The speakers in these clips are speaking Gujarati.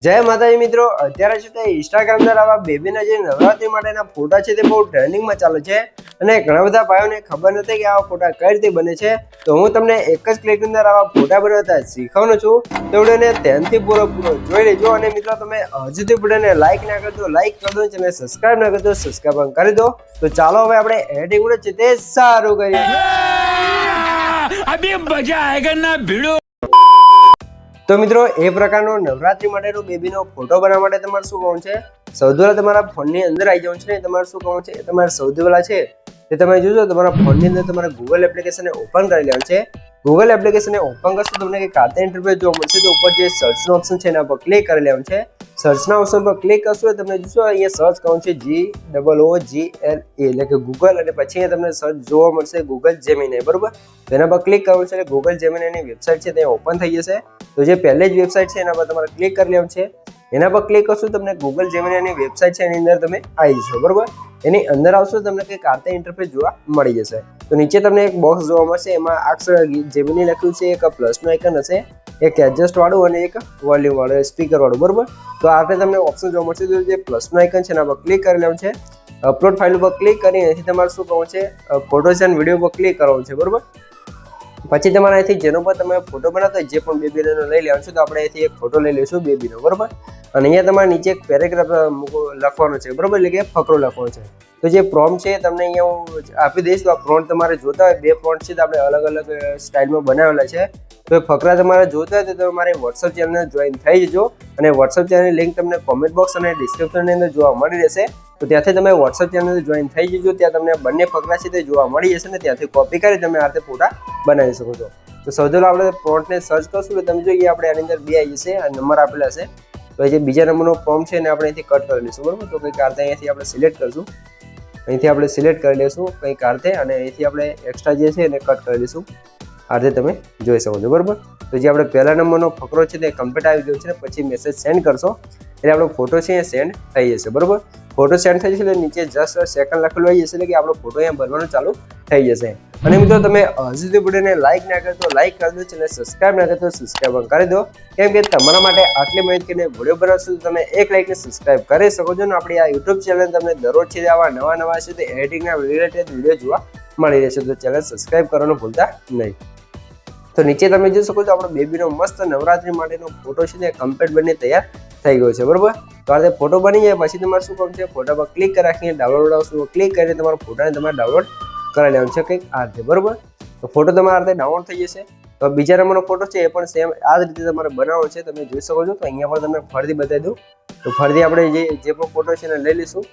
જય માતાજી મિત્રો, અત્યારે છે તે ઇન્સ્ટાગ્રામ પર આવા બેબીના જે નવરાત્રી માટેના ફોટા છે તે બહુ ટ્રેન્ડિંગમાં ચાલે છે અને ઘણા બધા ભાઈઓને ખબર નથી કે આવા ફોટા કઈ રીતે બને છે. તો હું તમને એક જ ક્લિકની અંદર આવા ફોટા બનાવતા શીખવવાનો છું. તો વિડીયોને ધ્યાનથી પૂરો જોઈ લેજો. અને મિત્રો તમે હજુ વિડીયોને લાઈક ના કરતો લાઈક કરી દો, ચેનલ સબસ્ક્રાઇબ ના કરતો સબસ્ક્રાઇબ કરી દો. તો ચાલો હવે આપણે એડિટિંગ વિડીયો છે તે સારું કરીએ. અભી મજા આયેગા ના ભીડો. તો મિત્રો એ પ્રકારનો નવરાત્રી માટેનો બેબીનો ફોટો બનાવવા માટે તમારે શું કરવાનું છે? સૌથી પહેલા તમારા ફોનની અંદર આવી જવાનું છે ને તમારે શું કરવાનું છે? તમારે સૌથી પહેલા છે તે તમે જોજો તમારા ફોનની અંદર તમારે ગૂગલ એપ્લિકેશનને ઓપન કરી લેવાનું છે. ગૂગલ એપ્લિકેશનને ઓપન કરશો તમને કંઈક આતે ઇન્ટરફેસ જોવા મળશે. તો ઉપર જે સર્ચનો ઓપ્શન છે એના પર ક્લિક કરી લેવાનું છે. સર્ચના ઓપ્શન પર ક્લિક કરશો તમને જોશો અહીંયા સર્ચ કરવાનું છે GOOGLE એટલે કે ગૂગલ, અને પછી અહીંયા તમને સર્ચ જોવા મળશે ગૂગલ જેમિની, બરોબર? તો એના પર ક્લિક કરવાનું છે એટલે ગૂગલ જેમિનીની વેબસાઇટ છે ત્યાં ઓપન થઈ જશે. તો જે પહેલી જ વેબસાઇટ છે એના પર તમારે ક્લિક કરી લેવાનું છે. એના પર ક્લિક કરશો તમને ગૂગલ જેમિનીની વેબસાઇટ છે એની અંદર તમે આવી જશો, બરોબર? એની અંદર આવશો તમને કંઈક આતે ઇન્ટરફેસ જોવા મળી જશે. તો નીચે તમને એક બોક્સ જોવા મળશે, એમાં અક્ષર જેમિની લખ્યું છે, એક પ્લસનો આઇકન હશે, એક એડજસ્ટ વાળું અને એક વોલ્યુમ વાળું સ્પીકર વાળું, બરોબર? તો આ રીતે તમને ઓપ્શન જોવા મળશે. તો જે પ્લસનો આઇકન છે એના પર ક્લિક કરી લેવાનું છે. અપલોડ ફાઇલ ઉપર ક્લિક કરી અહીંથી તમારે શું કરવાનું છે? ફોટોસ એન્ડ વિડીયો પર ક્લિક કરવાનું છે, બરોબર? પછી તમારે અહીંથી જેનો પર તમે ફોટો બનાવતા જે પણ બેબીનો લઈ લેવાનું છે. તો આપણે અહીંથી એક ફોટો લઈ લઈશું બેબીનો, બરોબર? અને અહીંયા તમારે નીચે એક પેરેગ્રાફ લખવાનો છે, બરોબર? એટલે કે ફકરો લખવાનો છે. તો જે પ્રોમ્પ્ટ છે તમને અહીંયા હું આપી દઈશ. તો આ પ્રોમ્પ્ટ તમારે જોતા હોય, બે પ્રોમ્પ્ટ છે તો આપણે અલગ અલગ સ્ટાઇલમાં બનાવેલા છે. તો એ ફકરા તમારે જોતા હોય તો તમારે વોટ્સઅપ ચેનલને જોઈન થઈ જજો. અને વોટ્સઅપ ચેનલની લિંક તમને કોમેન્ટ બોક્સ અને ડિસ્ક્રિપ્શનની અંદર જોવા મળી રહેશે. તો ત્યાંથી તમે વોટ્સઅપ ચેનલ જોઈન થઈ જજો. ત્યાં તમને બંને ફકરા છે તે જોવા મળી જશે ને ત્યાંથી કોપી કરી તમે આ રીતે ફોટા બનાવી શકો છો. તો સૌથી પહેલાં આપણે પ્રોમ્પ્ટને સર્ચ કરશું તો તમે જોઈએ આપણે આની અંદર બે આવી જશે, આ નંબર આપેલા છે. તો જે બીજા નંબરનો પ્રોમ્પ્ટ છે એને આપણે અહીંથી કટ કરી લઈશું, બરાબર? તો કંઈક આરતે અહીંયાથી આપણે સિલેક્ટ કરશું, અહીંથી આપણે સિલેક્ટ કરી લઈશું કંઈક આરતે, અને અહીંથી આપણે એક્સ્ટ્રા જે છે એને કટ કરી લઈશું. આ રીતે તમે જોઈ શકો છો, બરાબર? તો જે આપણે પહેલા નંબરનો ફકરો છે તે કમ્પ્લીટ આવી ગયો છે. પછી મેસેજ સેન્ડ કરશો એટલે આપણો ફોટો છે એ સેન્ડ થઈ જશે, બરાબર? ફોટો સેન્ડ થઈ જશે એટલે નીચે જસ્ટ સેકન્ડ લખેલું આવી જશે એટલે કે આપણો ફોટો અહીંયા બનવાનું ચાલુ થઈ જશે. અને મિત્રો તમે હજુ સુધી વિડીયોને લાઈક ના કરતો લાઈક કરી દો, ચેનલ સબસ્ક્રાઇબ ના કરતો સબસ્ક્રાઇબ કરી દો. કેમ કે તમારા માટે આટલી માહિતીને વિડીયો બનાવશો તો તમે એક લાઈકને સબસ્ક્રાઇબ કરી શકો છો. ને આપણી આ યુટ્યુબ ચેનલ તમને દરરોજ છે આવા નવા છે તે એડિટિંગના રિલેટેડ વિડીયો જોવા મળી રહેશે. તો ચેનલ સબસ્ક્રાઇબ કરવાનું ભૂલતા નહીં. તો નીચે તમે જોઈ શકો છો આપણો બેબીનો મસ્ત નવરાત્રી માટેનો ફોટો છે તે કમ્પ્લીટ બની તૈયાર થઈ ગયો છે, બરોબર? તો આ રીતે ફોટો બની જાય પછી તમારે શું કરવું છે? ફોટા પર ક્લિક કરી રાખીને ડાઉનલોડ આવશે, ક્લિક કરીને તમારા ફોટાને તમારે ડાઉનલોડ કરી લેવાનું છે કંઈક આ રીતે, બરોબર? તો ફોટો તમારા રીતે ડાઉનલોડ થઈ જશે. તો બીજા નંબરનો ફોટો છે એ પણ સેમ આ જ રીતે તમારે બનાવવાનો છે, તમે જોઈ શકો છો. તો અહીંયા પણ તમને ફરીથી બતાવી દઉં. તો ફરીથી આપણે જે પણ ફોટો છે એને લઈ લઈશું.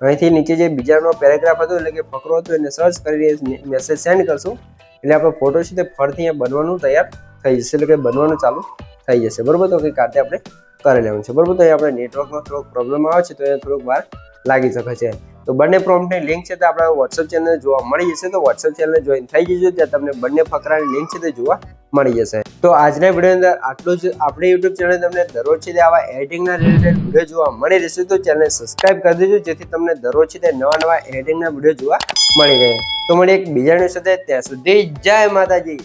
અહીંથી નીચે જે બીજાનો પેરેગ્રાફ હતો એટલે કે ફકરો હતો એને સર્ચ કરી મેસેજ સેન્ડ કરશું એટલે આપણો ફોટો છે તે ફરીથી અહીંયા બનવાનું તૈયાર થઈ જશે, એટલે કે બનવાનું ચાલુ થઈ જશે, બરોબર? તો કંઈક આતે આપણે કરી લેવાનું છે, બરોબર? તો અહીંયા આપણે નેટવર્કમાં થોડોક પ્રોબ્લેમ આવે છે તો એ થોડુંક વાર લાગી શકે છે. તો બંને પ્રોમ્પ્ટની લિંક છે તે આપણા વોટ્સઅપ ચેનલ જોવા મળી જશે. તો વોટ્સઅપ ચેનલ જોઈન થઈ જજો, ત્યાં તમને બંને ફકરાની લિંક છે તે જોવા મળી જશે. તો આજના વિડીયો અંદર આટલું જ. આપણી યુટ્યુબ ચેનલ તમને દરરોજ છે તે આવા એડિટિંગના રિલેટેડ વિડીયો જોવા મળી રહેશે. તો ચેનલ સબસ્ક્રાઇબ કરી દેજો જેથી તમને દરરોજ છે તે નવા એડિટિંગના વિડીયો જોવા મળી રહે. તો મળી એક બીજાની સાથે, ત્યાં સુધી જય માતાજી.